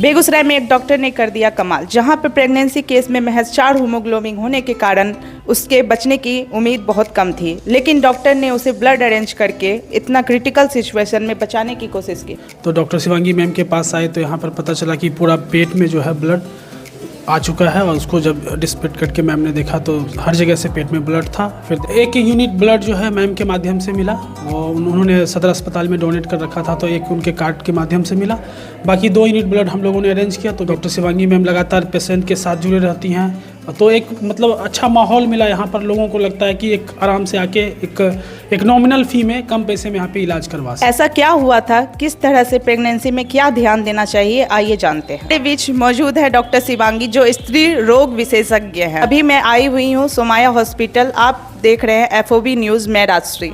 बेगूसराय में एक डॉक्टर ने कर दिया कमाल, जहां पर प्रेगनेंसी केस में महज 4 हीमोग्लोबिन होने के कारण उसके बचने की उम्मीद बहुत कम थी, लेकिन डॉक्टर ने उसे ब्लड अरेंज करके इतना क्रिटिकल सिचुएशन में बचाने की कोशिश की। तो डॉक्टर शिवांगी मैम के पास आए तो यहाँ पर पता चला कि पूरा पेट में जो है ब्लड आ चुका है, और उसको जब डिस्पेट करके मैम ने देखा तो हर जगह से पेट में ब्लड था। फिर 1 यूनिट ब्लड जो है मैम के माध्यम से मिला, वो उन्होंने सदर अस्पताल में डोनेट कर रखा था, तो एक उनके कार्ड के माध्यम से मिला। बाकी 2 यूनिट ब्लड हम लोगों ने अरेंज किया। तो डॉक्टर शिवांगी मैम लगातार पेशेंट के साथ जुड़े रहती हैं, तो एक मतलब अच्छा माहौल मिला यहाँ पर। लोगों को लगता है कि एक आराम से आके एक नॉमिनल फ़ी में कम पैसे में यहाँ पे इलाज करवा सकते। ऐसा क्या हुआ था, किस तरह से प्रेगनेंसी में क्या ध्यान देना चाहिए, आइए जानते हैं। मेरे बीच मौजूद है डॉक्टर शिवांगी, जो स्त्री रोग विशेषज्ञ हैं। अभी मैं आई हुई हूँ सोमाया हॉस्पिटल। आप देख रहे हैं FOB न्यूज़, मैं राजश्री।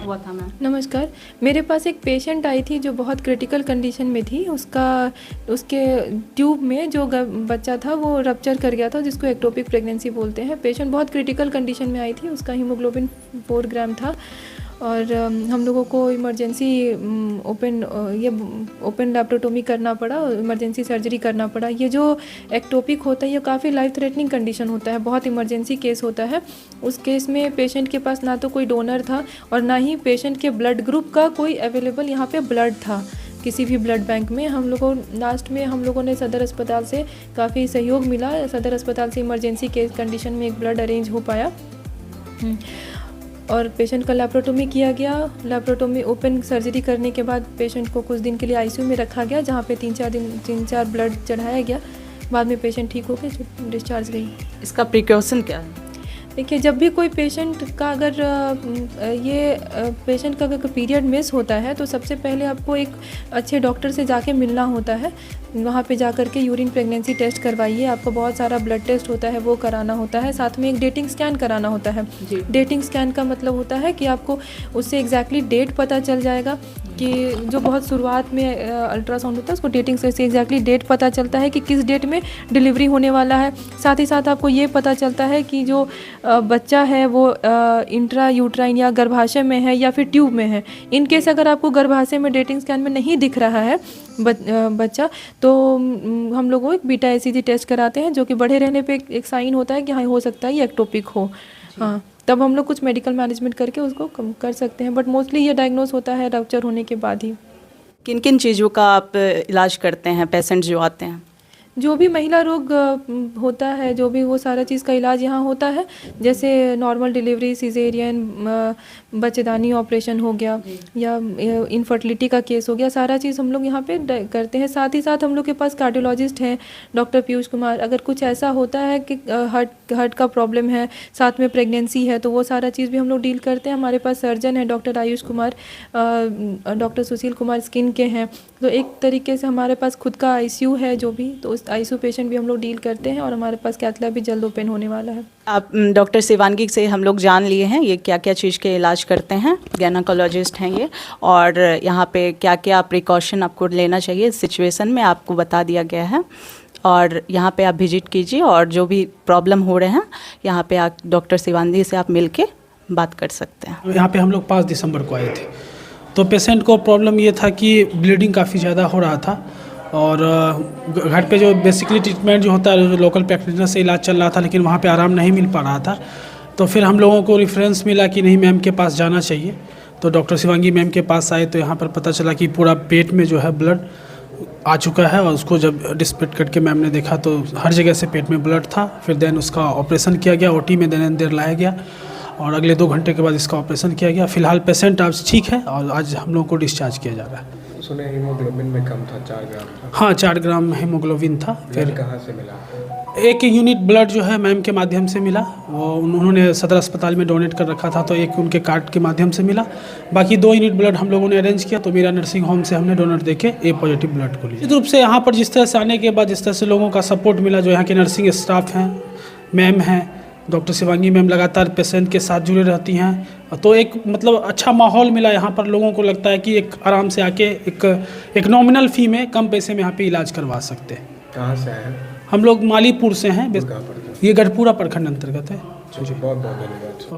नमस्कार। मेरे पास एक पेशेंट आई थी जो बहुत क्रिटिकल कंडीशन में थी। उसके ट्यूब में जो बच्चा था वो रप्चर कर गया था, जिसको एक्टोपिक प्रेगनेंसी बोलते हैं। पेशेंट बहुत क्रिटिकल कंडीशन में आई थी। उसका हीमोग्लोबिन 4 ग्राम था और हम लोगों को इमरजेंसी ओपन लैप्रोटोमी करना पड़ा, इमरजेंसी सर्जरी करना पड़ा। ये जो एक्टोपिक होता है ये काफ़ी लाइफ थ्रेटनिंग कंडीशन होता है, बहुत इमरजेंसी केस होता है। उस केस में पेशेंट के पास ना तो कोई डोनर था और ना ही पेशेंट के ब्लड ग्रुप का कोई अवेलेबल यहाँ पे ब्लड था किसी भी ब्लड बैंक में। हम लोगों ने सदर अस्पताल से काफ़ी सहयोग मिला। सदर अस्पताल से इमरजेंसी केस कंडीशन में एक ब्लड अरेंज हो पाया और पेशेंट का लैप्रोटोमी किया गया। लैप्रोटोमी ओपन सर्जरी करने के बाद पेशेंट को कुछ दिन के लिए ICU में रखा गया, जहाँ पे 3-4 ब्लड चढ़ाया गया। बाद में पेशेंट ठीक हो के डिस्चार्ज गई। इसका प्रिकॉशन क्या है? देखिए, जब भी कोई पेशेंट का अगर पीरियड मिस होता है तो सबसे पहले आपको एक अच्छे डॉक्टर से जाके मिलना होता है। वहाँ पे जाकर के यूरिन प्रेगनेंसी टेस्ट करवाइए। आपको बहुत सारा ब्लड टेस्ट होता है, वो कराना होता है। साथ में एक डेटिंग स्कैन कराना होता है। डेटिंग स्कैन का मतलब होता है कि आपको उससे एग्जैक्टली डेट पता चल जाएगा कि जो बहुत शुरुआत में अल्ट्रासाउंड होता है उसको डेटिंग से एग्जैक्टली डेट पता चलता है कि किस डेट में डिलीवरी होने वाला है। साथ ही साथ आपको ये पता चलता है कि जो बच्चा है वो इंट्रा यूट्राइन या गर्भाशय में है या फिर ट्यूब में है। इन केस अगर आपको गर्भाशय में डेटिंग स्कैन में नहीं दिख रहा है बच्चा, तो हम लोगों एक बीटा ACG टेस्ट कराते हैं, जो कि बढ़े रहने पे एक साइन होता है कि हाँ हो सकता है ये एक्टोपिक हो। हाँ, तब हम लोग कुछ मेडिकल मैनेजमेंट करके उसको कम कर सकते हैं, बट मोस्टली ये डायग्नोस होता है रप्चर होने के बाद ही। किन किन चीज़ों का आप इलाज करते हैं पेशेंट जो आते हैं? जो भी महिला रोग होता है, जो भी वो सारा चीज़ का इलाज यहाँ होता है। जैसे नॉर्मल डिलीवरी, सिजेरियन, बच्चेदानी ऑपरेशन हो गया या इनफर्टिलिटी का केस हो गया, सारा चीज़ हम लोग यहाँ पे करते हैं। साथ ही साथ हम लोग के पास कार्डियोलॉजिस्ट हैं, डॉक्टर पीयूष कुमार। अगर कुछ ऐसा होता है कि हार्ट का प्रॉब्लम है, साथ में प्रेगनेंसी है, तो वो सारा चीज़ भी हम लोग डील करते हैं। हमारे पास सर्जन है doctor Ayush Kumar, doctor Sushil Kumar skin के हैं। तो एक तरीके से हमारे पास खुद का ICU है जो भी, तो उस ICU पेशेंट भी हम लोग डील करते हैं। और हमारे पास कैथ लैब भी जल्द ओपन होने वाला है। आप डॉक्टर शिवांगी से हम लोग जान लिए हैं ये क्या क्या चीज़ के इलाज करते हैं। गायनेकोलॉजिस्ट हैं ये, और यहाँ पे क्या क्या प्रिकॉशन आपको लेना चाहिए इस सिचुएशन में आपको बता दिया गया है। और यहाँ पे आप विजिट कीजिए और जो भी प्रॉब्लम हो रहे हैं यहाँ पे आप डॉक्टर शिवांगी से आप मिल के बात कर सकते हैं। यहाँ पे हम लोग 5 दिसंबर को आए थे, तो पेशेंट को प्रॉब्लम ये था कि ब्लीडिंग काफ़ी ज़्यादा हो रहा था, और घर पे जो बेसिकली ट्रीटमेंट जो होता है, जो लोकल प्रैक्टिशनर से इलाज चल रहा था, लेकिन वहाँ पे आराम नहीं मिल पा रहा था। तो फिर हम लोगों को रेफरेंस मिला कि नहीं, मैम के पास जाना चाहिए। तो डॉक्टर शिवांगी मैम के पास आए तो यहाँ पर पता चला कि पूरा पेट में जो है ब्लड आ चुका है, और उसको जब डिस्पेट करके मैम ने देखा तो हर जगह से पेट में ब्लड था। फिर देन उसका ऑपरेशन किया गया, OT में देर लाया गया, और अगले 2 घंटे के बाद इसका ऑपरेशन किया गया। फिलहाल पेशेंट आज ठीक है और आज हम लोगों को डिस्चार्ज किया जा रहा है। सुने हीमोग्लोबिन में कम था, 4 ग्राम था। हाँ, 4 ग्राम हीमोग्लोबिन था। फिर कहाँ से मिला? 1 यूनिट ब्लड जो है मैम के माध्यम से मिला, वो उन्होंने सदर अस्पताल में डोनेट कर रखा था, तो एक उनके कार्ड के माध्यम से मिला। बाकी 2 यूनिट ब्लड हम लोगों ने अरेंज किया, तो मेरा नर्सिंग होम से हमने डोनर देके A पॉजिटिव ब्लड को लिया। निश्चित रूप से यहाँ पर जिस तरह से आने के बाद जिस तरह से लोगों का सपोर्ट मिला, जो यहाँ के नर्सिंग स्टाफ हैं, मैम हैं, डॉक्टर शिवांगी मैम लगातार पेशेंट के साथ जुड़े रहती हैं, तो एक मतलब अच्छा माहौल मिला यहाँ पर। लोगों को लगता है कि एक आराम से आके एक नॉमिनल फ़ी में कम पैसे में यहाँ पे इलाज करवा सकते हैं। कहाँ से हैं? हम लोग मालीपुर से हैं। कहाँ पड़ता है? ये गढ़पुरा प्रखंड अंतर्गत है। बहुत बहुत धन्यवाद।